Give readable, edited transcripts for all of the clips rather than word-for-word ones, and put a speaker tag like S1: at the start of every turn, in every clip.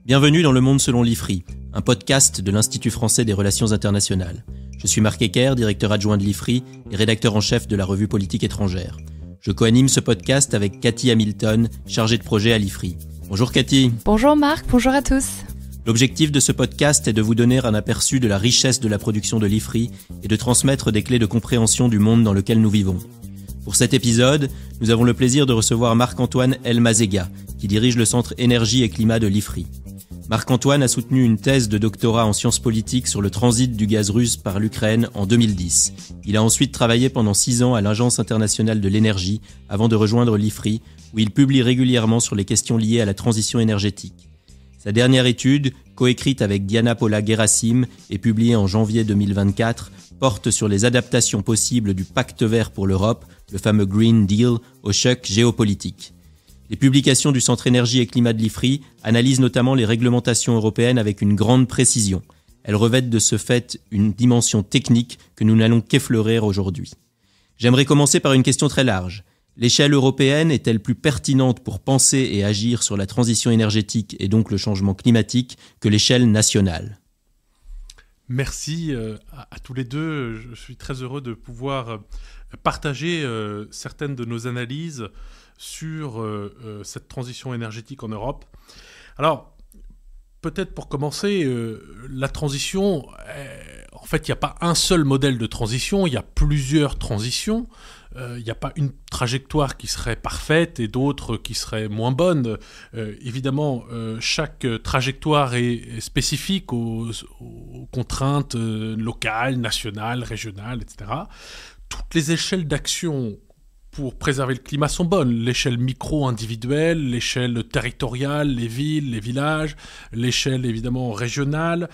S1: Bienvenue dans Le Monde selon l'IFRI, un podcast de l'Institut français des relations internationales. Je suis Marc Ecker, directeur adjoint de l'IFRI et rédacteur en chef de la revue Politique étrangère. Je co-anime ce podcast avec Cathy Hamilton, chargée de projet à l'IFRI. Bonjour Cathy.
S2: Bonjour Marc, bonjour à tous.
S1: L'objectif de ce podcast est de vous donner un aperçu de la richesse de la production de l'IFRI et de transmettre des clés de compréhension du monde dans lequel nous vivons. Pour cet épisode, nous avons le plaisir de recevoir Marc-Antoine Elmazega, qui dirige le Centre Énergie et Climat de l'IFRI. Marc-Antoine a soutenu une thèse de doctorat en sciences politiques sur le transit du gaz russe par l'Ukraine en 2010. Il a ensuite travaillé pendant 6 ans à l'Agence internationale de l'énergie avant de rejoindre l'IFRI, où il publie régulièrement sur les questions liées à la transition énergétique. Sa dernière étude, coécrite avec Diana Paula-Gerasim et publiée en janvier 2024, porte sur les adaptations possibles du Pacte vert pour l'Europe, le fameux Green Deal, au choc géopolitique. Les publications du Centre Énergie et Climat de l'IFRI analysent notamment les réglementations européennes avec une grande précision. Elles revêtent de ce fait une dimension technique que nous n'allons qu'effleurer aujourd'hui. J'aimerais commencer par une question très large. L'échelle européenne est-elle plus pertinente pour penser et agir sur la transition énergétique et donc le changement climatique que l'échelle nationale ?
S3: Merci à tous les deux. Je suis très heureux de pouvoir partager certaines de nos analyses sur cette transition énergétique en Europe. Alors, peut-être pour commencer, la transition, en fait, il n'y a pas un seul modèle de transition, il y a plusieurs transitions. Il n'y a pas une trajectoire qui serait parfaite et d'autres qui seraient moins bonnes. Évidemment, chaque trajectoire est spécifique aux contraintes locales, nationales, régionales, etc. Toutes les échelles d'action pour préserver le climat sont bonnes. L'échelle micro-individuelle, l'échelle territoriale, les villes, les villages, l'échelle évidemment régionale,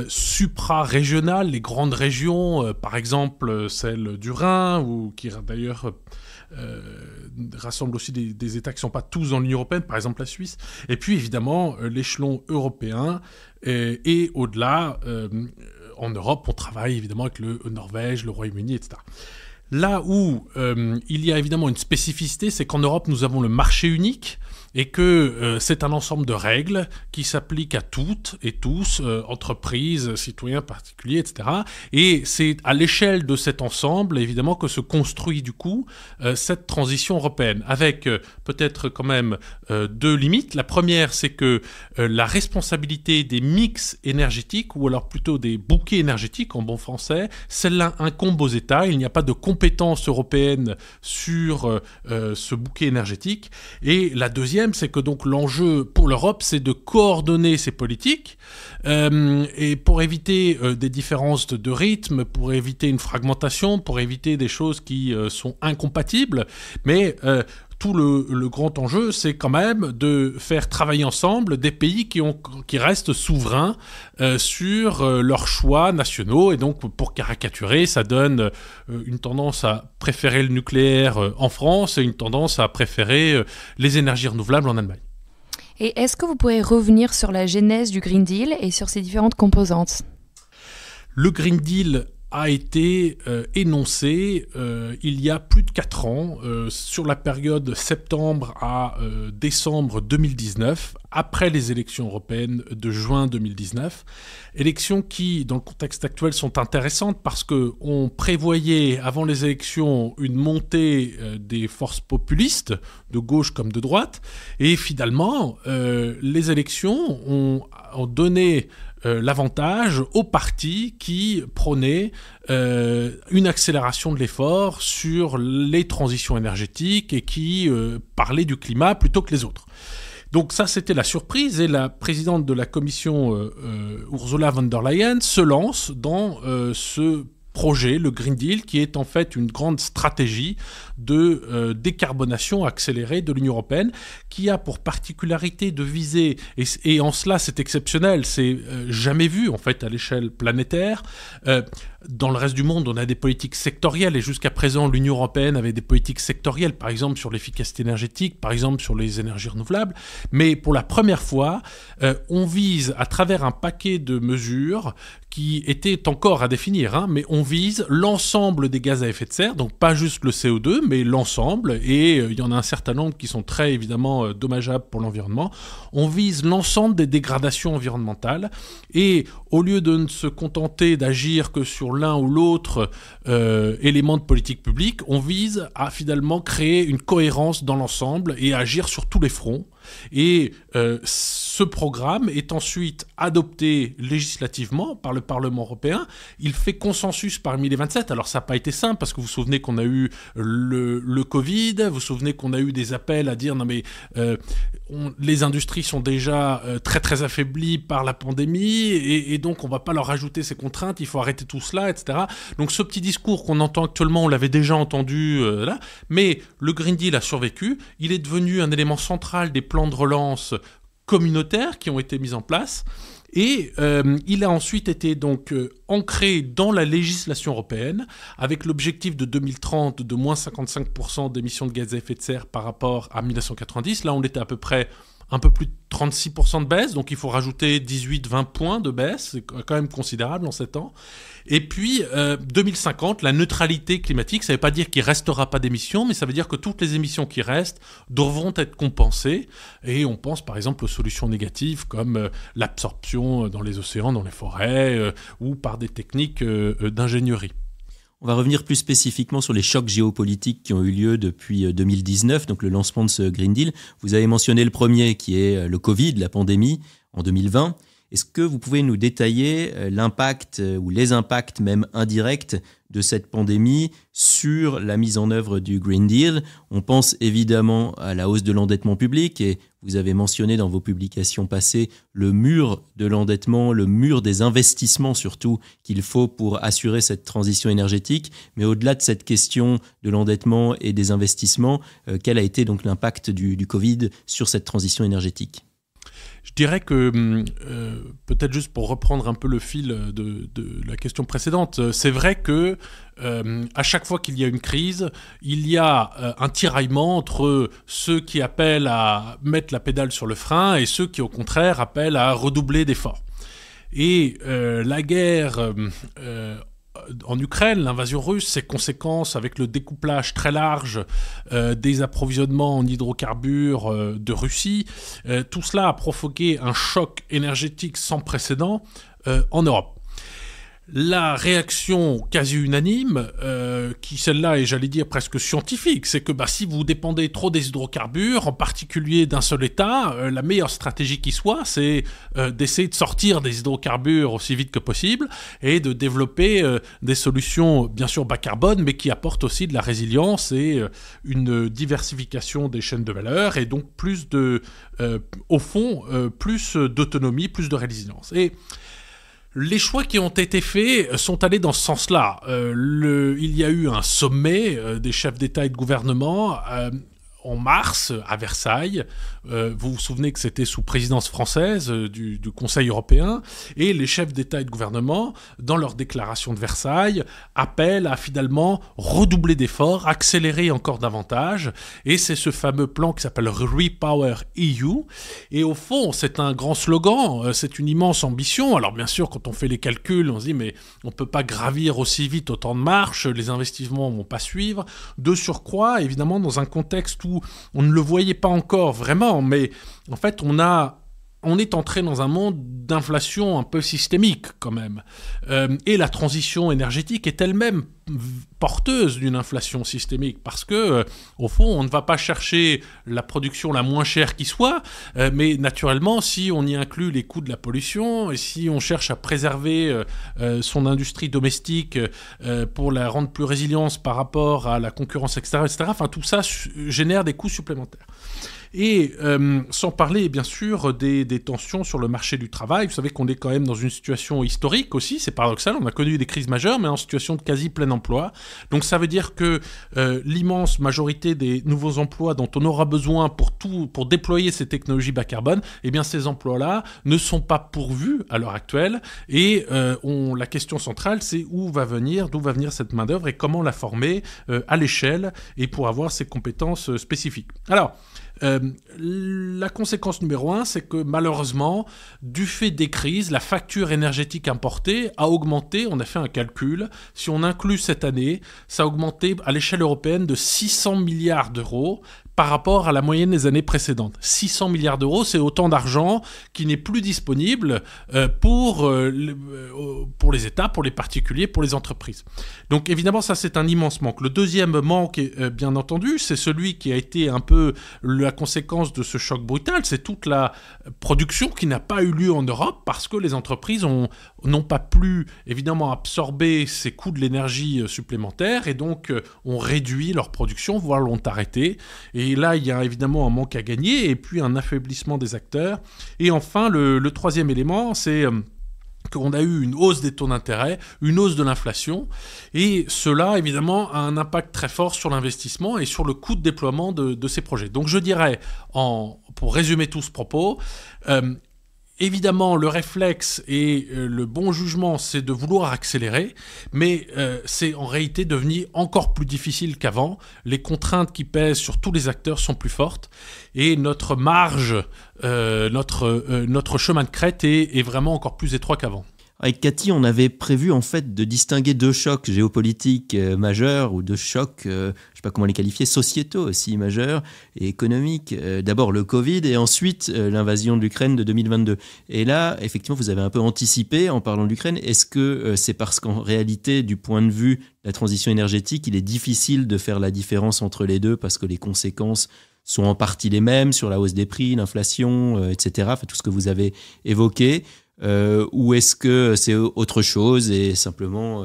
S3: supra-régionale, les grandes régions, par exemple celle du Rhin, ou qui d'ailleurs rassemble aussi des États qui ne sont pas tous dans l'Union européenne, par exemple la Suisse. Et puis évidemment l'échelon européen et au-delà, en Europe, on travaille évidemment avec le Norvège, le Royaume-Uni, etc. Là où il y a évidemment une spécificité, c'est qu'en Europe, nous avons le marché unique et que c'est un ensemble de règles qui s'appliquent à toutes et tous, entreprises, citoyens particuliers, etc. Et c'est à l'échelle de cet ensemble, évidemment, que se construit du coup cette transition européenne, avec peut-être quand même 2 limites. La première, c'est que la responsabilité des mix énergétiques, ou alors plutôt des bouquets énergétiques en bon français, celle-là incombe aux États. Il n'y a pas de compétence européenne sur ce bouquet énergétique. Et la deuxième, c'est que donc l'enjeu pour l'Europe, c'est de coordonner ces politiques et pour éviter des différences de rythme, pour éviter une fragmentation, pour éviter des choses qui sont incompatibles. Mais tout le grand enjeu, c'est quand même de faire travailler ensemble des pays qui restent souverains sur leurs choix nationaux. Et donc, pour caricaturer, ça donne une tendance à préférer le nucléaire en France et une tendance à préférer les énergies renouvelables en Allemagne.
S2: Et est-ce que vous pourrez revenir sur la genèse du Green Deal et sur ses différentes composantes ?
S3: Le Green Deal a été énoncé il y a plus de 4 ans, sur la période septembre à décembre 2019, après les élections européennes de juin 2019. Élections qui, dans le contexte actuel, sont intéressantes parce qu'on prévoyait avant les élections une montée des forces populistes, de gauche comme de droite, et finalement, les élections ont donné l'avantage aux partis qui prônaient une accélération de l'effort sur les transitions énergétiques et qui parlaient du climat plutôt que les autres. Donc ça, c'était la surprise, et la présidente de la Commission, Ursula von der Leyen, se lance dans ce projet, le Green Deal, qui est en fait une grande stratégie de décarbonation accélérée de l'Union européenne, qui a pour particularité de viser, et en cela c'est exceptionnel, c'est jamais vu en fait à l'échelle planétaire, dans le reste du monde, on a des politiques sectorielles, et jusqu'à présent, l'Union européenne avait des politiques sectorielles, par exemple sur l'efficacité énergétique, par exemple sur les énergies renouvelables. Mais pour la première fois, on vise, à travers un paquet de mesures qui étaient encore à définir, mais on vise l'ensemble des gaz à effet de serre, donc pas juste le CO2, mais l'ensemble, et il y en a un certain nombre qui sont très évidemment dommageables pour l'environnement. On vise l'ensemble des dégradations environnementales, et au lieu de ne se contenter d'agir que sur l'un ou l'autre élément de politique publique, on vise à finalement créer une cohérence dans l'ensemble et à agir sur tous les fronts. Et ce programme est ensuite adopté législativement par le Parlement européen. Il fait consensus parmi les 27. Alors ça n'a pas été simple, parce que vous vous souvenez qu'on a eu le Covid, vous vous souvenez qu'on a eu des appels à dire non mais les industries sont déjà très très affaiblies par la pandémie, et donc on ne va pas leur ajouter ces contraintes, il faut arrêter tout cela, etc. Donc ce petit discours qu'on entend actuellement, on l'avait déjà entendu là, mais le Green Deal a survécu. Il est devenu un élément central des plans de relance communautaires qui ont été mis en place, et il a ensuite été donc ancré dans la législation européenne avec l'objectif de 2030 de moins 55% d'émissions de gaz à effet de serre par rapport à 1990. Là, on était à peu près un peu plus de 36% de baisse, donc il faut rajouter 18-20 points de baisse, c'est quand même considérable en 7 ans. Et puis 2050, la neutralité climatique, ça ne veut pas dire qu'il ne restera pas d'émissions, mais ça veut dire que toutes les émissions qui restent devront être compensées. Et on pense par exemple aux solutions négatives comme l'absorption dans les océans, dans les forêts, ou par des techniques d'ingénierie.
S1: On va revenir plus spécifiquement sur les chocs géopolitiques qui ont eu lieu depuis 2019, donc le lancement de ce Green Deal. Vous avez mentionné le premier qui est le Covid, la pandémie, en 2020. Est-ce que vous pouvez nous détailler l'impact ou les impacts même indirects de cette pandémie sur la mise en œuvre du Green Deal? On pense évidemment à la hausse de l'endettement public, et vous avez mentionné dans vos publications passées le mur de l'endettement, le mur des investissements surtout qu'il faut pour assurer cette transition énergétique. Mais au-delà de cette question de l'endettement et des investissements, quel a été donc l'impact du Covid sur cette transition énergétique ?
S3: Je dirais que, peut-être juste pour reprendre un peu le fil de la question précédente, c'est vrai que à chaque fois qu'il y a une crise, il y a un tiraillement entre ceux qui appellent à mettre la pédale sur le frein et ceux qui, au contraire, appellent à redoubler d'efforts. Et la guerre en Ukraine, l'invasion russe, ses conséquences avec le découplage très large des approvisionnements en hydrocarbures de Russie, tout cela a provoqué un choc énergétique sans précédent en Europe. La réaction quasi unanime, qui celle-là est, j'allais dire, presque scientifique, c'est que si vous dépendez trop des hydrocarbures, en particulier d'un seul État, la meilleure stratégie qui soit, c'est d'essayer de sortir des hydrocarbures aussi vite que possible et de développer des solutions, bien sûr, bas carbone, mais qui apportent aussi de la résilience et une diversification des chaînes de valeur, et donc plus au fond, plus d'autonomie, plus de résilience. Et les choix qui ont été faits sont allés dans ce sens-là. Il y a eu un sommet des chefs d'État et de gouvernement en mars à Versailles. Vous vous souvenez que c'était sous présidence française du Conseil européen, et les chefs d'État et de gouvernement, dans leur déclaration de Versailles, appellent à finalement redoubler d'efforts, accélérer encore davantage, et c'est ce fameux plan qui s'appelle Repower EU, et au fond c'est un grand slogan, c'est une immense ambition. Alors bien sûr, quand on fait les calculs, on se dit mais on ne peut pas gravir aussi vite autant de marches, les investissements ne vont pas suivre, de surcroît évidemment dans un contexte où on ne le voyait pas encore vraiment, mais en fait on est entré dans un monde d'inflation un peu systémique quand même. Et la transition énergétique est elle-même porteuse d'une inflation systémique, parce que au fond on ne va pas chercher la production la moins chère qui soit, mais naturellement si on y inclut les coûts de la pollution, et si on cherche à préserver son industrie domestique pour la rendre plus résiliente par rapport à la concurrence extérieure, etc., enfin tout ça génère des coûts supplémentaires. Et sans parler bien sûr des tensions sur le marché du travail. Vous savez qu'on est quand même dans une situation historique aussi, c'est paradoxal, on a connu des crises majeures mais en situation de quasi plein emploi. Donc ça veut dire que l'immense majorité des nouveaux emplois dont on aura besoin pour déployer ces technologies bas carbone, eh bien ces emplois-là ne sont pas pourvus à l'heure actuelle et la question centrale c'est d'où va venir cette main-d'œuvre et comment la former à l'échelle et pour avoir ces compétences spécifiques. Alors, la conséquence numéro 1, c'est que malheureusement, du fait des crises, la facture énergétique importée a augmenté. On a fait un calcul. Si on inclut cette année, ça a augmenté à l'échelle européenne de 600 milliards d'euros par rapport à la moyenne des années précédentes. 600 milliards d'euros, c'est autant d'argent qui n'est plus disponible pour les États, pour les particuliers, pour les entreprises. Donc évidemment, ça c'est un immense manque. Le deuxième manque, bien entendu, c'est celui qui a été un peu la conséquence de ce choc brutal, c'est toute la production qui n'a pas eu lieu en Europe parce que les entreprises n'ont pas pu évidemment absorber ces coûts de l'énergie supplémentaires et donc ont réduit leur production, voire l'ont arrêté. Et là, il y a évidemment un manque à gagner et puis un affaiblissement des acteurs. Et enfin, le troisième élément, c'est qu'on a eu une hausse des taux d'intérêt, une hausse de l'inflation, et cela, évidemment, a un impact très fort sur l'investissement et sur le coût de déploiement de ces projets. Donc je dirais, pour résumer tout ce propos, évidemment, le réflexe et le bon jugement, c'est de vouloir accélérer, mais c'est en réalité devenu encore plus difficile qu'avant. Les contraintes qui pèsent sur tous les acteurs sont plus fortes et notre marge, notre chemin de crête est vraiment encore plus étroit qu'avant.
S1: Avec Cathy, on avait prévu en fait de distinguer deux chocs géopolitiques majeurs ou deux chocs, je ne sais pas comment les qualifier, sociétaux aussi majeurs et économiques. D'abord le Covid et ensuite l'invasion de l'Ukraine de 2022. Et là, effectivement, vous avez un peu anticipé en parlant de l'Ukraine. Est-ce que c'est parce qu'en réalité, du point de vue de la transition énergétique, il est difficile de faire la différence entre les deux parce que les conséquences sont en partie les mêmes sur la hausse des prix, l'inflation, etc. Enfin, tout ce que vous avez évoqué. Ou est-ce que c'est autre chose et simplement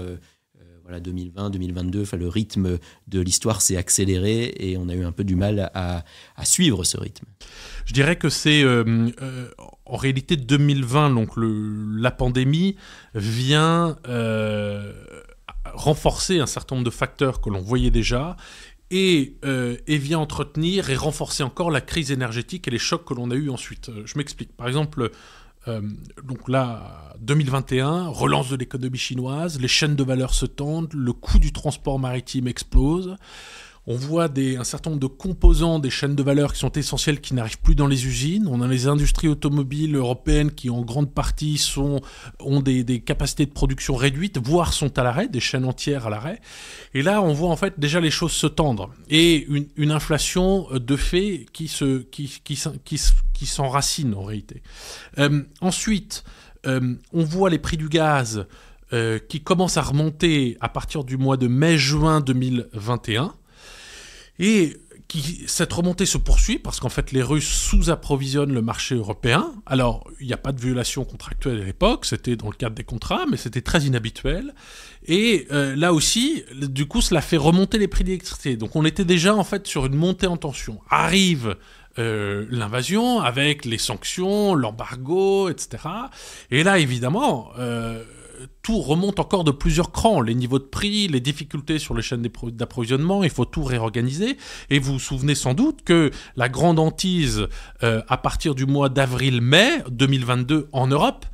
S1: 2020, 2022, enfin, le rythme de l'histoire s'est accéléré et on a eu un peu du mal à suivre ce rythme?
S3: Je dirais que c'est en réalité 2020, donc la pandémie vient renforcer un certain nombre de facteurs que l'on voyait déjà et vient entretenir et renforcer encore la crise énergétique et les chocs que l'on a eus ensuite. Je m'explique. Par exemple, donc là, 2021, relance de l'économie chinoise, les chaînes de valeur se tendent, le coût du transport maritime explose. On voit un certain nombre de composants des chaînes de valeur qui sont essentiels, qui n'arrivent plus dans les usines. On a les industries automobiles européennes qui, en grande partie, ont des capacités de production réduites, voire sont à l'arrêt, des chaînes entières à l'arrêt. Et là, on voit en fait déjà les choses se tendre. Et une inflation de fait qui s'enracine en réalité. Ensuite, on voit les prix du gaz qui commencent à remonter à partir du mois de mai-juin 2021. Et cette remontée se poursuit parce qu'en fait les Russes sous-approvisionnent le marché européen. Alors il n'y a pas de violation contractuelle à l'époque, c'était dans le cadre des contrats, mais c'était très inhabituel. Et là aussi, du coup, cela fait remonter les prix de l'électricité. Donc on était déjà en fait sur une montée en tension. Arrive l'invasion avec les sanctions, l'embargo, etc. Et là évidemment... tout remonte encore de plusieurs crans, les niveaux de prix, les difficultés sur les chaînes d'approvisionnement, il faut tout réorganiser. Et vous vous souvenez sans doute que la grande hantise à partir du mois d'avril-mai 2022 en Europe,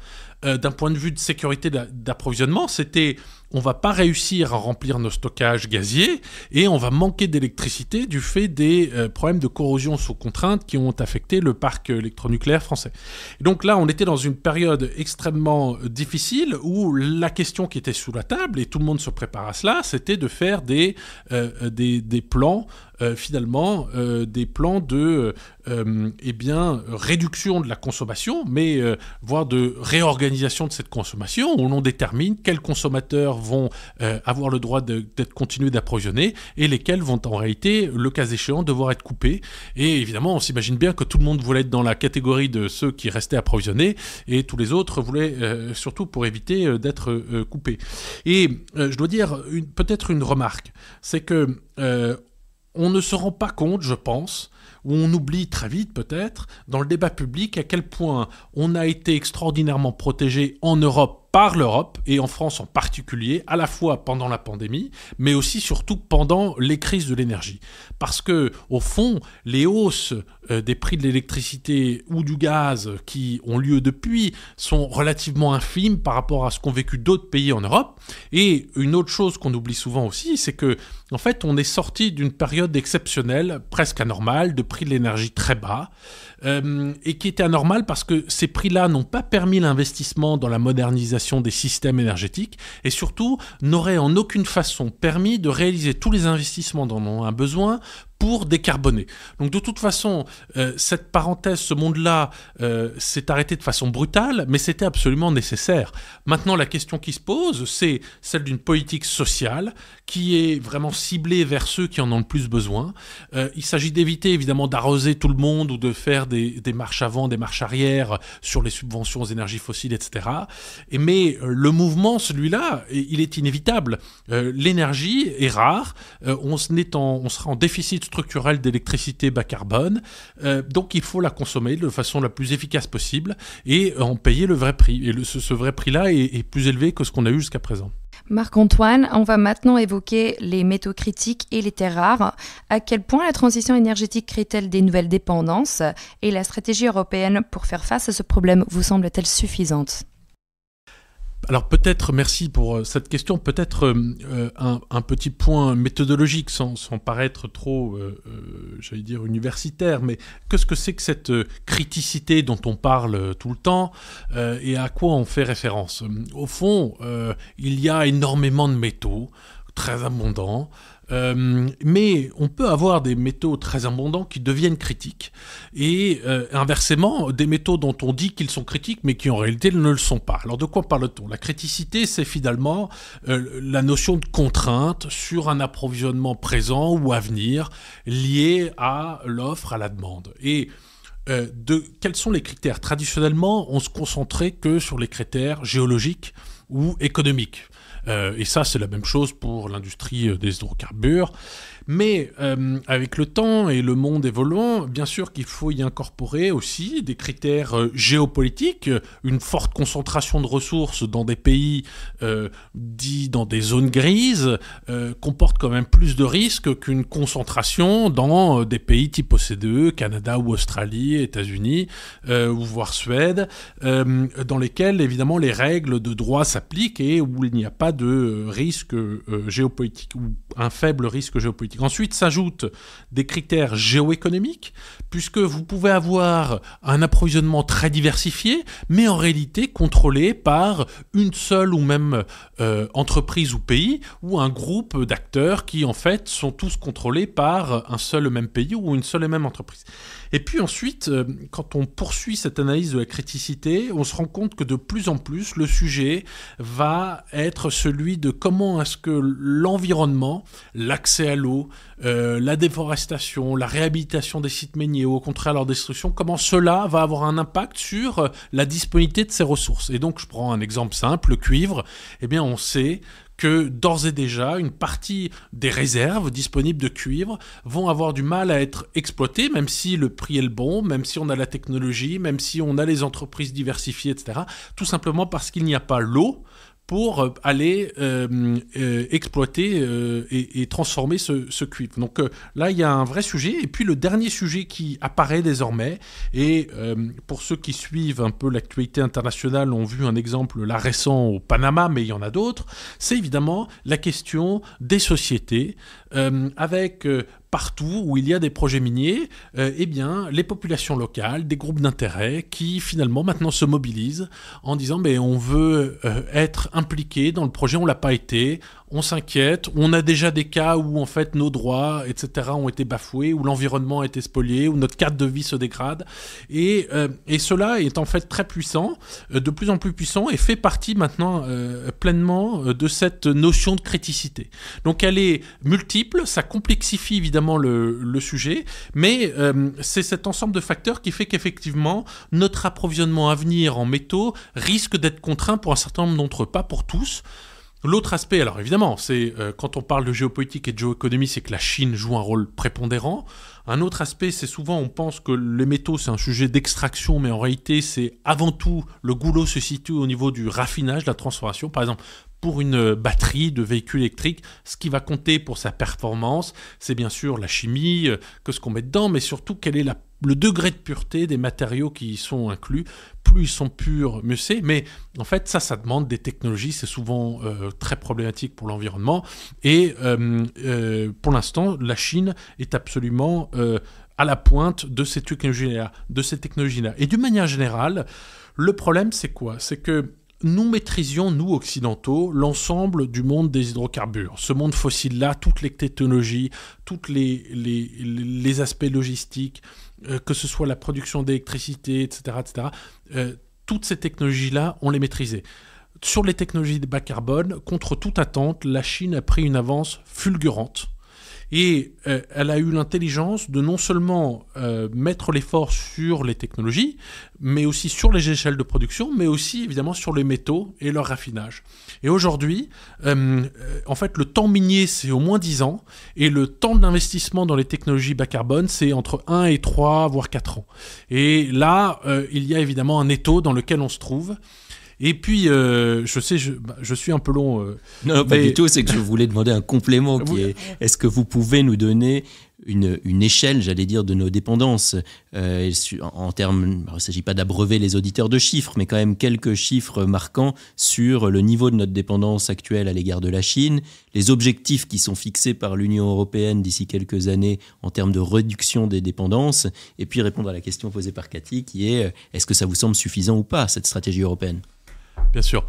S3: d'un point de vue de sécurité d'approvisionnement, c'était on va pas réussir à remplir nos stockages gaziers et on va manquer d'électricité du fait des problèmes de corrosion sous contrainte qui ont affecté le parc électronucléaire français. Et donc là, on était dans une période extrêmement difficile où la question qui était sous la table, et tout le monde se prépare à cela, c'était de faire des plans, finalement, des plans de réduction de la consommation, mais voire de réorganisation de cette consommation, où l'on détermine quels consommateurs vont avoir le droit d'être continués d'approvisionner et lesquels vont en réalité, le cas échéant, devoir être coupés. Et évidemment, on s'imagine bien que tout le monde voulait être dans la catégorie de ceux qui restaient approvisionnés et tous les autres voulaient, surtout pour éviter d'être coupés. Et je dois dire peut-être une remarque, c'est que on ne se rend pas compte, je pense, où on oublie très vite peut-être, dans le débat public, à quel point on a été extraordinairement protégé en Europe, par l'Europe, et en France en particulier, à la fois pendant la pandémie, mais aussi surtout pendant les crises de l'énergie. Parce que, au fond, les hausses des prix de l'électricité ou du gaz qui ont lieu depuis sont relativement infimes par rapport à ce qu'ont vécu d'autres pays en Europe. Et une autre chose qu'on oublie souvent aussi, c'est que, en fait, on est sorti d'une période exceptionnelle, presque anormale, de prix de l'énergie très bas, et qui était anormale parce que ces prix-là n'ont pas permis l'investissement dans la modernisation des systèmes énergétiques et surtout n'auraient en aucune façon permis de réaliser tous les investissements dont on a besoin pour décarboner. Donc de toute façon, cette parenthèse, ce monde-là s'est arrêté de façon brutale, mais c'était absolument nécessaire. Maintenant, la question qui se pose, c'est celle d'une politique sociale qui est vraiment ciblée vers ceux qui en ont le plus besoin. Il s'agit d'éviter évidemment d'arroser tout le monde ou de faire des marches avant, des marches arrière sur les subventions aux énergies fossiles, etc. Mais le mouvement, celui-là, il est inévitable. L'énergie est rare, on sera en déficit structurel d'électricité bas carbone, donc il faut la consommer de façon la plus efficace possible et en payer le vrai prix. Et ce vrai prix-là est plus élevé que ce qu'on a eu jusqu'à présent.
S2: Marc-Antoine, on va maintenant évoquer les métaux critiques et les terres rares. À quel point la transition énergétique crée-t-elle des nouvelles dépendances et la stratégie européenne pour faire face à ce problème vous semble-t-elle suffisante ?
S3: Alors peut-être, merci pour cette question, peut-être un petit point méthodologique sans paraître trop, j'allais dire, universitaire, mais qu'est-ce que c'est que cette criticité dont on parle tout le temps et à quoi on fait référence ? Au fond, il y a énormément de métaux très abondants, mais on peut avoir des métaux très abondants qui deviennent critiques et inversement des métaux dont on dit qu'ils sont critiques mais qui en réalité ne le sont pas. Alors de quoi parle-t-on ? La criticité, c'est finalement la notion de contrainte sur un approvisionnement présent ou à venir lié à l'offre, à la demande. Et quels sont les critères ? Traditionnellement, on se concentrait que sur les critères géologiques ou économiques. Et ça, c'est la même chose pour l'industrie des hydrocarbures. Mais avec le temps et le monde évoluant, bien sûr qu'il faut y incorporer aussi des critères géopolitiques. Une forte concentration de ressources dans des pays dits dans des zones grises comporte quand même plus de risques qu'une concentration dans des pays type OCDE, Canada ou Australie, États-Unis, ou voire Suède, dans lesquels évidemment les règles de droit s'appliquent et où il n'y a pas de risque géopolitique ou un faible risque géopolitique. Ensuite s'ajoutent des critères géoéconomiques, puisque vous pouvez avoir un approvisionnement très diversifié, mais en réalité contrôlé par une seule ou même entreprise ou pays, ou un groupe d'acteurs qui en fait sont tous contrôlés par un seul et même pays ou une seule et même entreprise. Et puis ensuite, quand on poursuit cette analyse de la criticité, on se rend compte que de plus en plus, le sujet va être celui de comment est-ce que l'environnement, l'accès à l'eau, la déforestation, la réhabilitation des sites miniers ou au contraire leur destruction, comment cela va avoir un impact sur la disponibilité de ces ressources. Et donc, je prends un exemple simple, le cuivre. Eh bien, on sait que d'ores et déjà, une partie des réserves disponibles de cuivre vont avoir du mal à être exploitées, même si le prix est le bon, même si on a la technologie, même si on a les entreprises diversifiées, etc. Tout simplement parce qu'il n'y a pas l'eau pour aller exploiter et transformer ce cuivre. Donc là, il y a un vrai sujet. Et puis le dernier sujet qui apparaît désormais, et pour ceux qui suivent un peu l'actualité internationale, ont vu un exemple là récent au Panama, mais il y en a d'autres, c'est évidemment la question des sociétés, avec partout où il y a des projets miniers, eh bien, les populations locales, des groupes d'intérêt qui finalement maintenant se mobilisent en disant mais on veut être impliqué dans le projet, on l'a pas été, on s'inquiète, on a déjà des cas où en fait nos droits, etc. ont été bafoués, où l'environnement a été spolié, où notre cadre de vie se dégrade, et cela est en fait très puissant, de plus en plus puissant, et fait partie maintenant pleinement de cette notion de criticité. Donc elle est multiple, ça complexifie évidemment le sujet, mais c'est cet ensemble de facteurs qui fait qu'effectivement notre approvisionnement à venir en métaux risque d'être contraint pour un certain nombre d'entre eux, pas pour tous. L'autre aspect, alors évidemment, c'est quand on parle de géopolitique et de géoéconomie, c'est que la Chine joue un rôle prépondérant. Un autre aspect, c'est souvent on pense que les métaux c'est un sujet d'extraction, mais en réalité c'est avant tout le goulot se situe au niveau du raffinage, de la transformation. Par exemple, pour une batterie de véhicule électrique, ce qui va compter pour sa performance, c'est bien sûr la chimie, que ce qu'on met dedans, mais surtout quel est le degré de pureté des matériaux qui y sont inclus. Plus ils sont purs, mieux c'est. Mais en fait, ça demande des technologies. C'est souvent très problématique pour l'environnement. Et pour l'instant, la Chine est absolument à la pointe de ces technologies-là. Et d'une manière générale, le problème, c'est quoi? C'est que nous maîtrisions, nous occidentaux, l'ensemble du monde des hydrocarbures. Ce monde fossile-là, toutes les technologies, tous les aspects logistiques, que ce soit la production d'électricité, etc., toutes ces technologies-là, on les maîtrisait. Sur les technologies de bas carbone, contre toute attente, la Chine a pris une avance fulgurante. Et elle a eu l'intelligence de non seulement mettre l'effort sur les technologies, mais aussi sur les échelles de production, mais aussi évidemment sur les métaux et leur raffinage. Et aujourd'hui, en fait, le temps minier, c'est au moins 10 ans, et le temps d'investissement dans les technologies bas carbone, c'est entre 1 et 3, voire 4 ans. Et là, il y a évidemment un étau dans lequel on se trouve. Et puis, je sais, je suis un peu long.
S1: Non, pas du tout, c'est que je voulais demander un complément qui est, est-ce que vous pouvez nous donner une échelle, j'allais dire, de nos dépendances en termes, il ne s'agit pas d'abreuver les auditeurs de chiffres, mais quand même quelques chiffres marquants sur le niveau de notre dépendance actuelle à l'égard de la Chine, les objectifs qui sont fixés par l'Union européenne d'ici quelques années en termes de réduction des dépendances, et puis répondre à la question posée par Cathy qui est, est-ce que ça vous semble suffisant ou pas, cette stratégie européenne ?
S3: Bien sûr.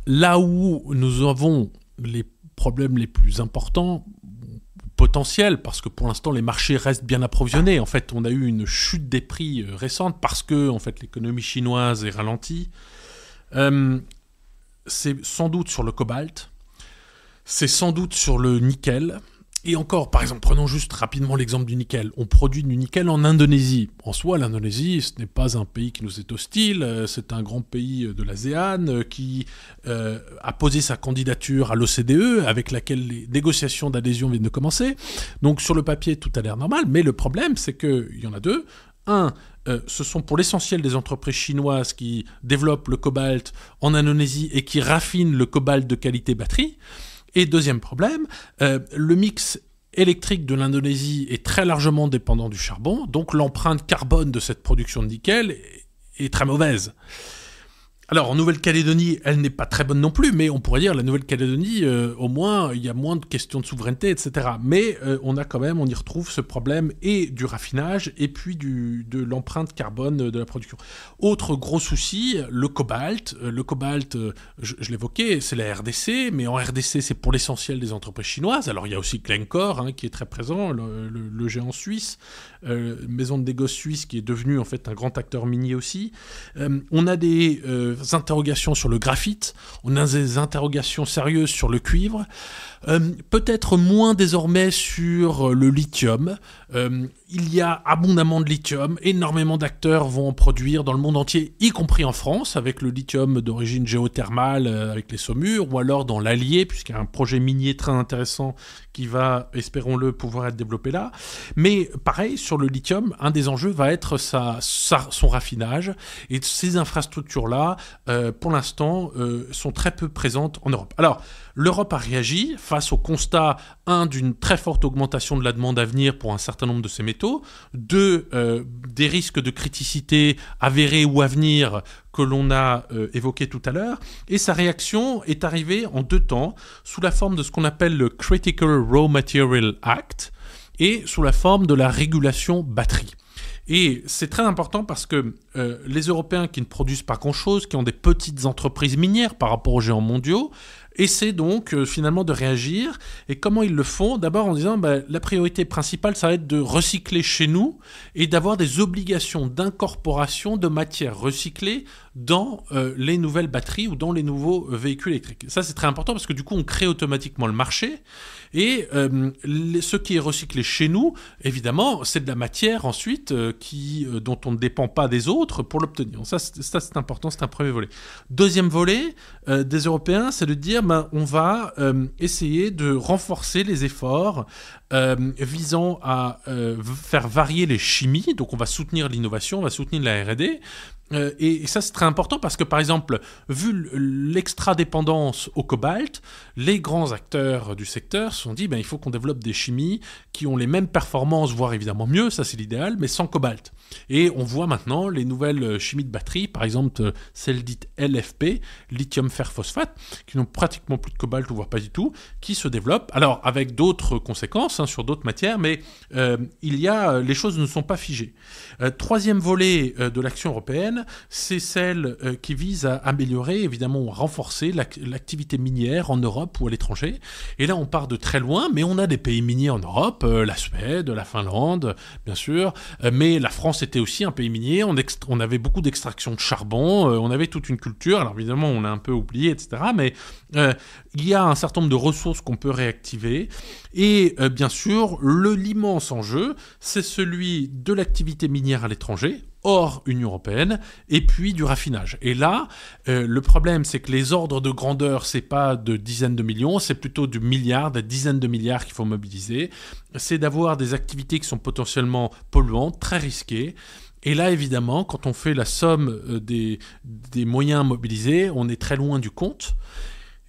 S3: Là où nous avons les problèmes les plus importants, potentiels, parce que pour l'instant les marchés restent bien approvisionnés. En fait, on a eu une chute des prix récente parce que en fait, l'économie chinoise est ralentie. C'est sans doute sur le cobalt, c'est sans doute sur le nickel. Et encore, par exemple, prenons juste rapidement l'exemple du nickel. On produit du nickel en Indonésie. En soi, l'Indonésie, ce n'est pas un pays qui nous est hostile, c'est un grand pays de l'ASEAN qui a posé sa candidature à l'OCDE, avec laquelle les négociations d'adhésion viennent de commencer. Donc sur le papier, tout a l'air normal, mais le problème, c'est qu'il y en a deux. Un, ce sont pour l'essentiel des entreprises chinoises qui développent le cobalt en Indonésie et qui raffinent le cobalt de qualité batterie. Et deuxième problème, le mix électrique de l'Indonésie est très largement dépendant du charbon, donc l'empreinte carbone de cette production de nickel est très mauvaise. Alors, en Nouvelle-Calédonie, elle n'est pas très bonne non plus, mais on pourrait dire la Nouvelle-Calédonie, au moins, il y a moins de questions de souveraineté, etc. Mais on y retrouve ce problème et du raffinage et puis de l'empreinte carbone de la production. Autre gros souci, le cobalt. Le cobalt, je l'évoquais, c'est la RDC, mais en RDC, c'est pour l'essentiel des entreprises chinoises. Alors, il y a aussi Glencore, qui est très présent, le géant suisse, maison de négoce suisse qui est devenue en fait un grand acteur minier aussi. On a des interrogations sur le graphite, on a des interrogations sérieuses sur le cuivre, peut-être moins désormais sur le lithium. Il y a abondamment de lithium, énormément d'acteurs vont en produire dans le monde entier, y compris en France, avec le lithium d'origine géothermale, avec les saumures, ou alors dans l'Allier, puisqu'il y a un projet minier très intéressant qui va, espérons-le, pouvoir être développé là. Mais pareil, sur le lithium, un des enjeux va être son raffinage, et ces infrastructures-là, pour l'instant, sont très peu présentes en Europe. Alors, l'Europe a réagi face au constat, d'une très forte augmentation de la demande à venir pour un certain nombre de ces métaux, des risques de criticité avérés ou à venir que l'on a évoqués tout à l'heure, et sa réaction est arrivée en 2 temps, sous la forme de ce qu'on appelle le Critical Raw Material Act, et sous la forme de la régulation batterie. Et c'est très important parce que les Européens qui ne produisent pas grand-chose, qui ont des petites entreprises minières par rapport aux géants mondiaux, essaient donc finalement de réagir. Et comment ils le font ? D'abord en disant la priorité principale, ça va être de recycler chez nous et d'avoir des obligations d'incorporation de matières recyclées dans les nouvelles batteries ou dans les nouveaux véhicules électriques. Ça, c'est très important parce que du coup, on crée automatiquement le marché. Et ce qui est recyclé chez nous, évidemment, c'est de la matière ensuite dont on ne dépend pas des autres pour l'obtenir. Ça, c'est important, c'est un premier volet. Deuxième volet des Européens, c'est de dire on va essayer de renforcer les efforts visant à faire varier les chimies. Donc on va soutenir l'innovation, on va soutenir la R&D. Et ça, c'est très important parce que, par exemple, vu l'extra-dépendance au cobalt, les grands acteurs du secteur se sont dit il faut qu'on développe des chimies qui ont les mêmes performances, voire évidemment mieux, ça c'est l'idéal, mais sans cobalt. Et on voit maintenant les nouvelles chimies de batterie, par exemple celles dites LFP, lithium fer phosphate, qui n'ont pratiquement plus de cobalt, ou voire pas du tout, qui se développent. Alors, avec d'autres conséquences sur d'autres matières, mais les choses ne sont pas figées. Troisième volet de l'action européenne, c'est celle qui vise à améliorer, évidemment, à renforcer l'activité minière en Europe ou à l'étranger. Et là, on part de très loin, mais on a des pays miniers en Europe, la Suède, la Finlande, bien sûr, mais la France était aussi un pays minier, on avait beaucoup d'extraction de charbon, on avait toute une culture, alors évidemment, on l'a un peu oublié, etc., mais il y a un certain nombre de ressources qu'on peut réactiver, et bien sûr, l'immense enjeu, c'est celui de l'activité minière à l'étranger, hors Union européenne, et puis du raffinage. Et là, le problème, c'est que les ordres de grandeur, c'est pas de dizaines de millions, c'est plutôt de milliards, des dizaines de milliards qu'il faut mobiliser. C'est d'avoir des activités qui sont potentiellement polluantes, très risquées. Et là, évidemment, quand on fait la somme des moyens mobilisés, on est très loin du compte.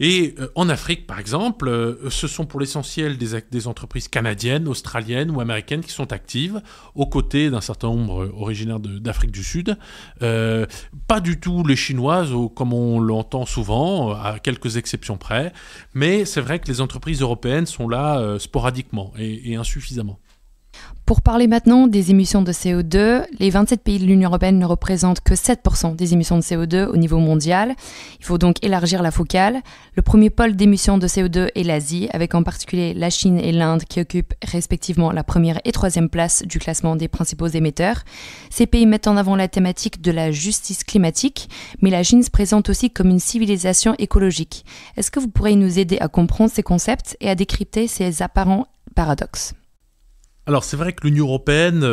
S3: Et en Afrique, par exemple, ce sont pour l'essentiel des entreprises canadiennes, australiennes ou américaines qui sont actives, aux côtés d'un certain nombre originaires d'Afrique du Sud. Pas du tout les chinoises, comme on l'entend souvent, à quelques exceptions près. Mais c'est vrai que les entreprises européennes sont là sporadiquement et insuffisamment.
S2: Pour parler maintenant des émissions de CO2, les 27 pays de l'Union européenne ne représentent que 7% des émissions de CO2 au niveau mondial. Il faut donc élargir la focale. Le premier pôle d'émissions de CO2 est l'Asie, avec en particulier la Chine et l'Inde qui occupent respectivement la première et troisième place du classement des principaux émetteurs. Ces pays mettent en avant la thématique de la justice climatique, mais la Chine se présente aussi comme une civilisation écologique. Est-ce que vous pourriez nous aider à comprendre ces concepts et à décrypter ces apparents paradoxes ?
S3: Alors c'est vrai que l'Union européenne,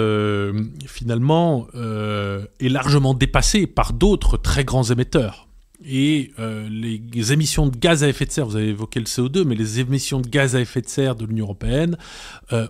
S3: finalement, est largement dépassée par d'autres très grands émetteurs. Et les émissions de gaz à effet de serre, vous avez évoqué le CO2, mais les émissions de gaz à effet de serre de l'Union européenne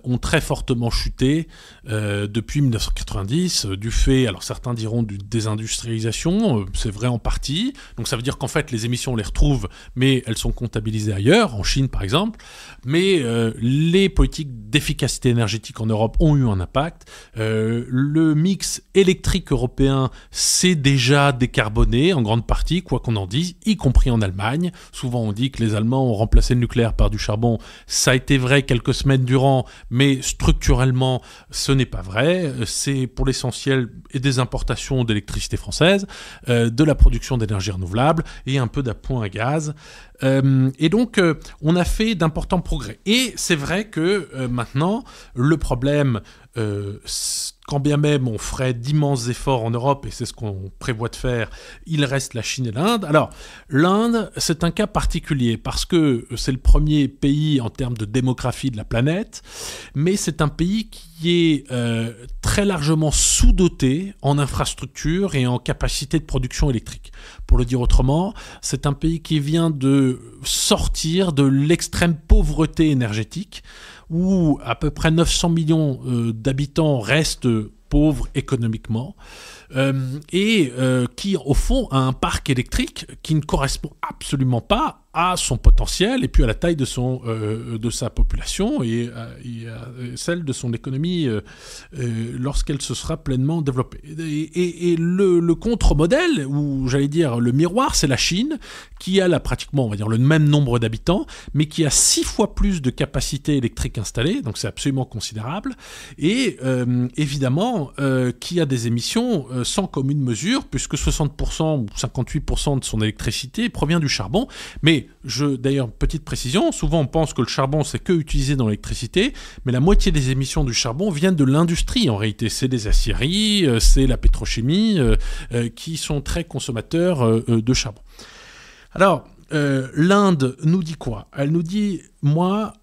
S3: ont très fortement chuté depuis 1990, du fait, alors certains diront d'une désindustrialisation, c'est vrai en partie, donc ça veut dire qu'en fait les émissions on les retrouve, mais elles sont comptabilisées ailleurs, en Chine par exemple, mais les politiques d'efficacité énergétique en Europe ont eu un impact, le mix électrique européen s'est déjà décarboné en grande partie, quoi qu'on en dise, y compris en Allemagne. Souvent on dit que les Allemands ont remplacé le nucléaire par du charbon. Ça a été vrai quelques semaines durant, mais structurellement ce n'est pas vrai. C'est pour l'essentiel des importations d'électricité française, de la production d'énergie renouvelable et un peu d'appoint à gaz. Et donc on a fait d'importants progrès. Et c'est vrai que maintenant le problème, quand bien même on ferait d'immenses efforts en Europe, et c'est ce qu'on prévoit de faire, il reste la Chine et l'Inde. Alors, l'Inde, c'est un cas particulier, parce que c'est le premier pays en termes de démographie de la planète, mais c'est un pays qui est très largement sous-doté en infrastructure et en capacité de production électrique. Pour le dire autrement, c'est un pays qui vient de sortir de l'extrême pauvreté énergétique, où à peu près 900 millions d'habitants restent pauvres économiquement, et qui, au fond, a un parc électrique qui ne correspond absolument pas à son potentiel et puis à la taille de sa population et à celle de son économie lorsqu'elle se sera pleinement développée. Et le contre-modèle, ou j'allais dire le miroir, c'est la Chine, qui a pratiquement, on va dire, le même nombre d'habitants, mais qui a 6 fois plus de capacité électrique installée, donc c'est absolument considérable, et évidemment qui a des émissions sans commune mesure, puisque 60% ou 58% de son électricité provient du charbon. Mais d'ailleurs, petite précision, souvent on pense que le charbon c'est que utilisé dans l'électricité, mais la moitié des émissions du charbon viennent de l'industrie en réalité. C'est les aciéries, c'est la pétrochimie qui sont très consommateurs de charbon. Alors, l'Inde nous dit quoi ? Elle nous dit, moi,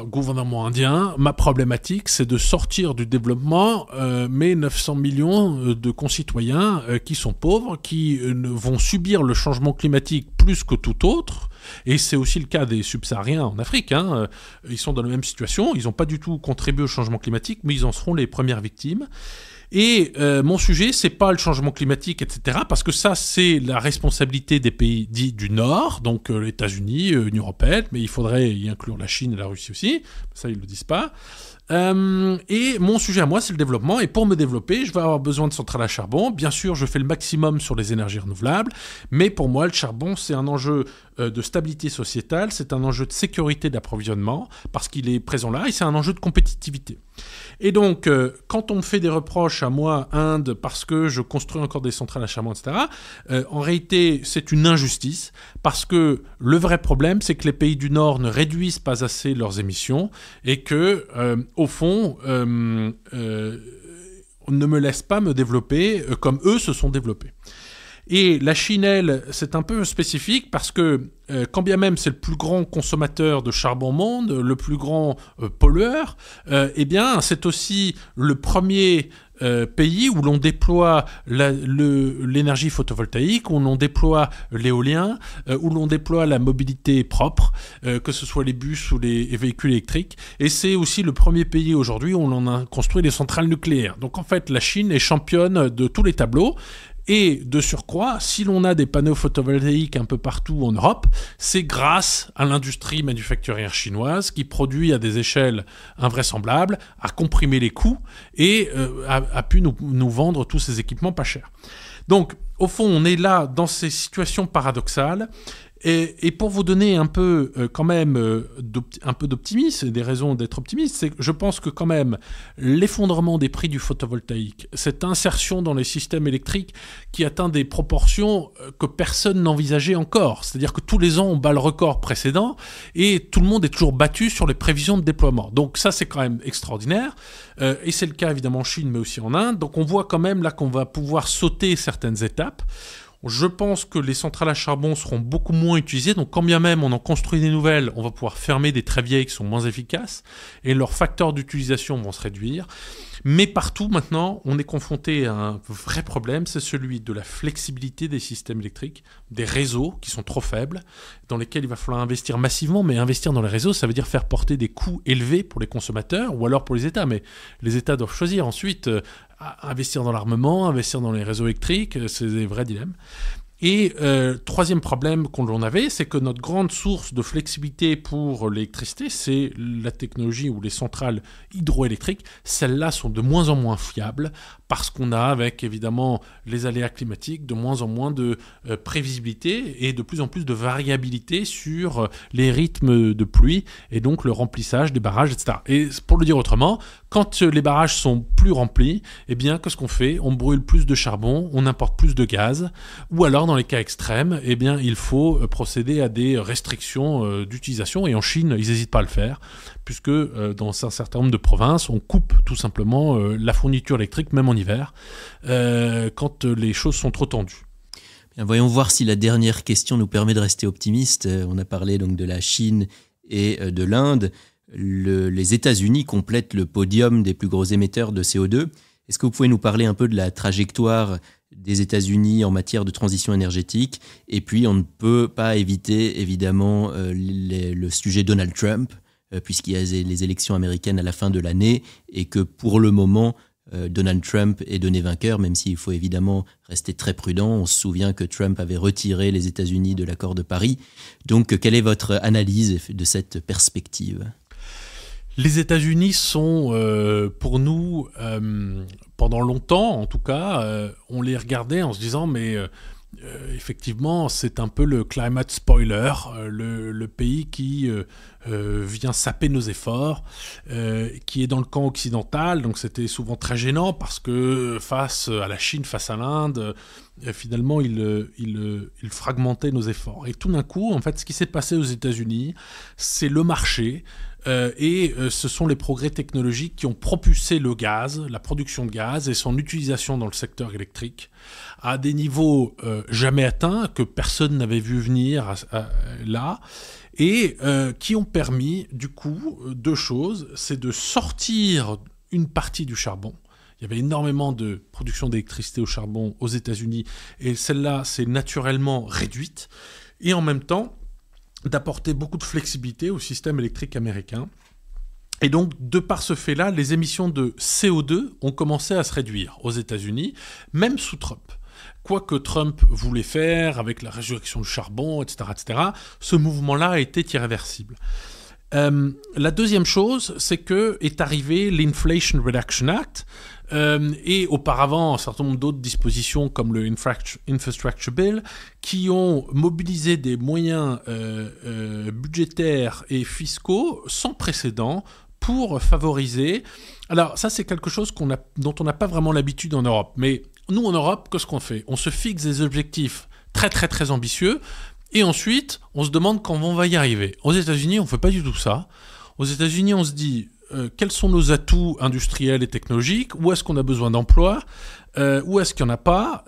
S3: gouvernement indien, ma problématique, c'est de sortir du développement mes 900 millions de concitoyens qui sont pauvres, qui vont subir le changement climatique plus que tout autre, Et c'est aussi le cas des subsahariens en Afrique. Ils sont dans la même situation, ils n'ont pas du tout contribué au changement climatique, mais ils en seront les premières victimes. Et mon sujet, c'est pas le changement climatique, etc., parce que ça, c'est la responsabilité des pays dits du Nord, donc les États-Unis, l'Union européenne, mais il faudrait y inclure la Chine et la Russie aussi, ça ils le disent pas. Et mon sujet à moi, c'est le développement. Et pour me développer, je vais avoir besoin de centrales à charbon. Bien sûr, je fais le maximum sur les énergies renouvelables. Mais pour moi, le charbon, c'est un enjeu de stabilité sociétale. C'est un enjeu de sécurité d'approvisionnement parce qu'il est présent là. Et c'est un enjeu de compétitivité. Et donc, quand on me fait des reproches à moi, Inde, parce que je construis encore des centrales à charbon, etc., en réalité, c'est une injustice. Parce que le vrai problème, c'est que les pays du Nord ne réduisent pas assez leurs émissions et que, au fond, on ne me laisse pas me développer comme eux se sont développés. Et la Chine, elle, c'est un peu spécifique parce que quand bien même c'est le plus grand consommateur de charbon au monde, le plus grand pollueur, eh bien c'est aussi le premier pays où l'on déploie l'énergie photovoltaïque, où l'on déploie l'éolien, où l'on déploie la mobilité propre, que ce soit les bus ou les véhicules électriques. Et c'est aussi le premier pays aujourd'hui où l'on a construit les centrales nucléaires. Donc en fait, la Chine est championne de tous les tableaux. Et de surcroît, si l'on a des panneaux photovoltaïques un peu partout en Europe, c'est grâce à l'industrie manufacturière chinoise qui produit à des échelles invraisemblables, a comprimé les coûts et a pu nous vendre tous ces équipements pas chers. Donc, au fond, on est là dans ces situations paradoxales. Et pour vous donner un peu quand même un peu d'optimisme, des raisons d'être optimiste, c'est que je pense que quand même l'effondrement des prix du photovoltaïque, cette insertion dans les systèmes électriques qui atteint des proportions que personne n'envisageait encore, c'est-à-dire que tous les ans on bat le record précédent et tout le monde est toujours battu sur les prévisions de déploiement. Donc ça c'est quand même extraordinaire et c'est le cas évidemment en Chine mais aussi en Inde. Donc on voit quand même là qu'on va pouvoir sauter certaines étapes. Je pense que les centrales à charbon seront beaucoup moins utilisées, donc quand bien même on en construit des nouvelles, on va pouvoir fermer des très vieilles qui sont moins efficaces, et leurs facteurs d'utilisation vont se réduire. Mais partout maintenant, on est confronté à un vrai problème, c'est celui de la flexibilité des systèmes électriques, des réseaux qui sont trop faibles, dans lesquels il va falloir investir massivement, mais investir dans les réseaux, ça veut dire faire porter des coûts élevés pour les consommateurs, ou alors pour les États, mais les États doivent choisir ensuite investir dans l'armement, investir dans les réseaux électriques, c'est des vrais dilemmes. Et troisième problème qu'on avait, c'est que notre grande source de flexibilité pour l'électricité, c'est la technologie ou les centrales hydroélectriques. Celles-là sont de moins en moins fiables parce qu'on a, avec évidemment les aléas climatiques, de moins en moins de prévisibilité et de plus en plus de variabilité sur les rythmes de pluie et donc le remplissage des barrages, etc. Et pour le dire autrement, quand les barrages sont plus remplis, eh bien, qu'est-ce qu'on fait ? On brûle plus de charbon, on importe plus de gaz, ou alors dans les cas extrêmes, eh bien, il faut procéder à des restrictions d'utilisation. Et en Chine, ils n'hésitent pas à le faire, puisque dans un certain nombre de provinces, on coupe tout simplement la fourniture électrique, même en hiver, quand les choses sont trop tendues.
S1: Bien, voyons voir si la dernière question nous permet de rester optimiste. On a parlé donc de la Chine et de l'Inde. Les États-Unis complètent le podium des plus gros émetteurs de CO2. Est-ce que vous pouvez nous parler un peu de la trajectoire des États-Unis en matière de transition énergétique ? Et puis, on ne peut pas éviter, évidemment, le sujet Donald Trump, puisqu'il y a les élections américaines à la fin de l'année et que pour le moment, Donald Trump est donné vainqueur, même s'il faut évidemment rester très prudent. On se souvient que Trump avait retiré les États-Unis de l'accord de Paris. Donc, quelle est votre analyse de cette perspective ?
S3: Les États-Unis sont, pour nous, pendant longtemps en tout cas, on les regardait en se disant mais effectivement c'est un peu le climate spoiler, le pays qui vient saper nos efforts, qui est dans le camp occidental, donc c'était souvent très gênant parce que face à la Chine, face à l'Inde, finalement il fragmentait nos efforts. Et tout d'un coup, en fait, ce qui s'est passé aux États-Unis, c'est le marché. Et ce sont les progrès technologiques qui ont propulsé le gaz, la production de gaz et son utilisation dans le secteur électrique à des niveaux jamais atteints, que personne n'avait vu venir là, et qui ont permis du coup deux choses, c'est de sortir une partie du charbon. Il y avait énormément de production d'électricité au charbon aux États-Unis et celle-là s'est naturellement réduite, et en même temps d'apporter beaucoup de flexibilité au système électrique américain. Et donc, de par ce fait-là, les émissions de CO2 ont commencé à se réduire aux États-Unis, même sous Trump. Quoi que Trump voulait faire avec la résurrection du charbon, etc., ce mouvement-là était irréversible. La deuxième chose, c'est que est arrivé l'Inflation Reduction Act, et auparavant un certain nombre d'autres dispositions comme le Infrastructure Bill qui ont mobilisé des moyens budgétaires et fiscaux sans précédent pour favoriser... Alors ça c'est quelque chose dont on n'a pas vraiment l'habitude en Europe, mais nous en Europe, qu'est-ce qu'on fait ? On se fixe des objectifs très très très ambitieux et ensuite on se demande quand on va y arriver. Aux États-Unis on ne fait pas du tout ça. Aux États-Unis on se dit... quels sont nos atouts industriels et technologiques ? Où est-ce qu'on a besoin d'emplois ? Où est-ce qu'il n'y en a pas ?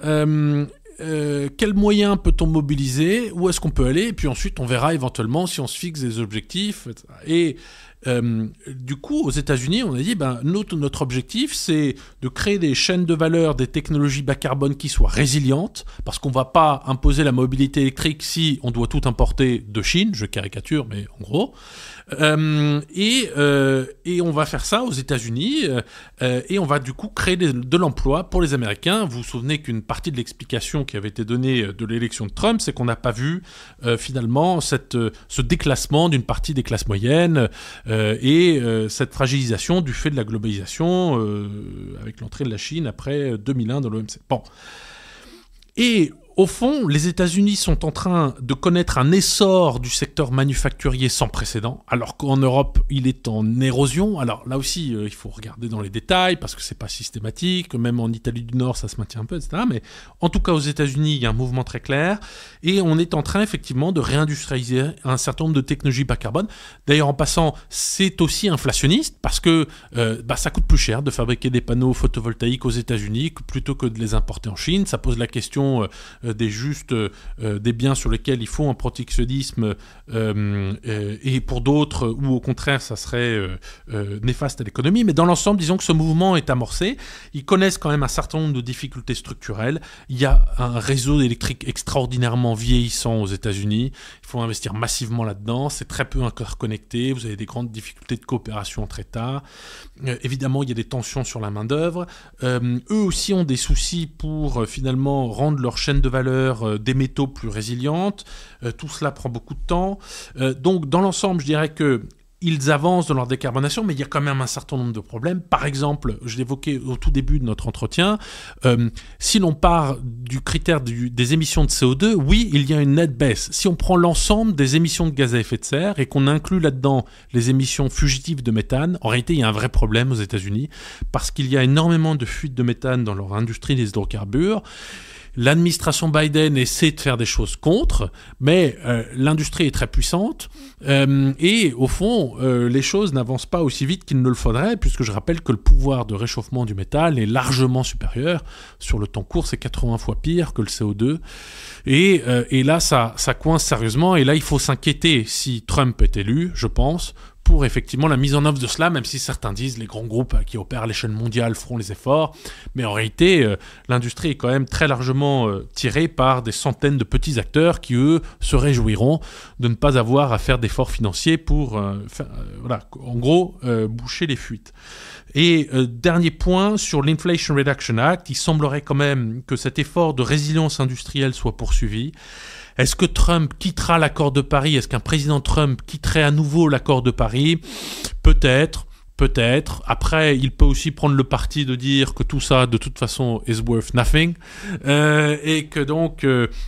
S3: Quels moyens peut-on mobiliser ? Où est-ce qu'on peut aller ? Et puis ensuite, on verra éventuellement si on se fixe des objectifs. Et du coup, aux États-Unis, on a dit notre objectif, c'est de créer des chaînes de valeur, des technologies bas carbone qui soient résilientes, parce qu'on ne va pas imposer la mobilité électrique si on doit tout importer de Chine, je caricature, mais en gros. Et on va faire ça aux États-Unis et on va du coup créer de l'emploi pour les Américains. Vous vous souvenez qu'une partie de l'explication qui avait été donnée de l'élection de Trump, c'est qu'on n'a pas vu finalement ce déclassement d'une partie des classes moyennes et cette fragilisation du fait de la globalisation avec l'entrée de la Chine après 2001 dans l'OMC. Bon. Et au fond, les États-Unis sont en train de connaître un essor du secteur manufacturier sans précédent, alors qu'en Europe, il est en érosion. Alors là aussi, il faut regarder dans les détails, parce que c'est pas systématique, même en Italie du Nord, ça se maintient un peu, etc. Mais en tout cas, aux États-Unis, il y a un mouvement très clair, et on est en train, effectivement, de réindustrialiser un certain nombre de technologies bas carbone. D'ailleurs, en passant, c'est aussi inflationniste, parce que ça coûte plus cher de fabriquer des panneaux photovoltaïques aux États-Unis plutôt que de les importer en Chine. Ça pose la question des biens sur lesquels il faut un protectionnisme et pour d'autres où au contraire ça serait néfaste à l'économie. Mais dans l'ensemble, disons que ce mouvement est amorcé. Ils connaissent quand même un certain nombre de difficultés structurelles. Il y a un réseau électrique extraordinairement vieillissant aux États-Unis. Il faut investir massivement là-dedans. C'est très peu interconnecté. Vous avez des grandes difficultés de coopération entre États. Évidemment, il y a des tensions sur la main-d'œuvre. Eux aussi ont des soucis pour finalement rendre leur chaîne de valeur des métaux plus résilientes. Tout cela prend beaucoup de temps. Donc, dans l'ensemble, je dirais qu'ils avancent dans leur décarbonation, mais il y a quand même un certain nombre de problèmes. Par exemple, je l'évoquais au tout début de notre entretien, si l'on part du critère des émissions de CO2, oui, il y a une nette baisse. Si on prend l'ensemble des émissions de gaz à effet de serre et qu'on inclut là-dedans les émissions fugitives de méthane, en réalité, il y a un vrai problème aux États-Unis parce qu'il y a énormément de fuites de méthane dans leur industrie des hydrocarbures. L'administration Biden essaie de faire des choses contre, mais l'industrie est très puissante et au fond, les choses n'avancent pas aussi vite qu'il ne le faudrait, puisque je rappelle que le pouvoir de réchauffement du métal est largement supérieur. Sur le temps court, c'est 80 fois pire que le CO2. Et là, ça coince sérieusement. Et là, il faut s'inquiéter si Trump est élu, je pense, pour effectivement la mise en œuvre de cela, même si certains disent les grands groupes qui opèrent à l'échelle mondiale feront les efforts. Mais en réalité, l'industrie est quand même très largement tirée par des centaines de petits acteurs qui, eux, se réjouiront de ne pas avoir à faire d'efforts financiers pour, en gros, boucher les fuites. Et dernier point, sur l'Inflation Reduction Act, il semblerait quand même que cet effort de résilience industrielle soit poursuivi. Est-ce que Trump quittera l'accord de Paris ? Est-ce qu'un président Trump quitterait à nouveau l'accord de Paris ? Peut-être. Après, il peut aussi prendre le parti de dire que tout ça, de toute façon, is worth nothing, et que donc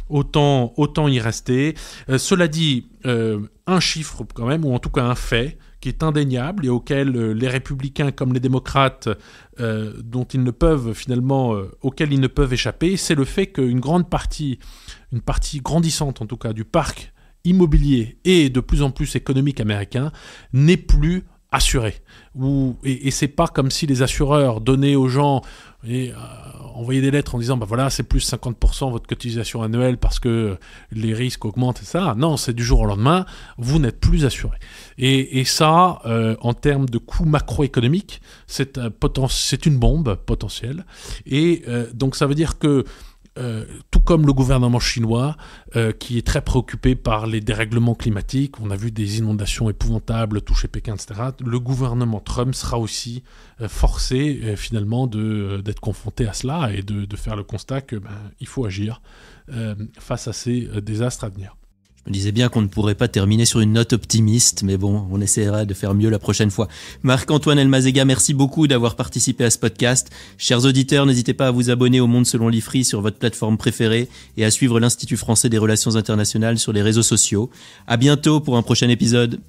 S3: autant y rester. Cela dit, un chiffre quand même, ou en tout cas un fait, qui est indéniable et auquel les républicains comme les démocrates auxquels ils ne peuvent échapper, c'est le fait qu'une partie grandissante en tout cas du parc immobilier et de plus en plus économique américain n'est plus assuré. Et c'est pas comme si les assureurs donnaient aux gens envoyaient des lettres en disant c'est plus 50% votre cotisation annuelle parce que les risques augmentent et ça. Non, c'est du jour au lendemain, vous n'êtes plus assuré. Et ça, en termes de coûts macroéconomiques, c'est une bombe potentielle. Et donc ça veut dire que tout comme le gouvernement chinois, qui est très préoccupé par les dérèglements climatiques. On a vu des inondations épouvantables toucher Pékin, etc. Le gouvernement Trump sera aussi forcé finalement d'être confronté à cela et de faire le constat que il faut agir face à ces désastres à venir.
S1: Je me disais bien qu'on ne pourrait pas terminer sur une note optimiste, mais bon, on essaiera de faire mieux la prochaine fois. Marc-Antoine Elmazega, merci beaucoup d'avoir participé à ce podcast. Chers auditeurs, n'hésitez pas à vous abonner au Monde selon l'IFRI sur votre plateforme préférée et à suivre l'Institut français des relations internationales sur les réseaux sociaux. À bientôt pour un prochain épisode.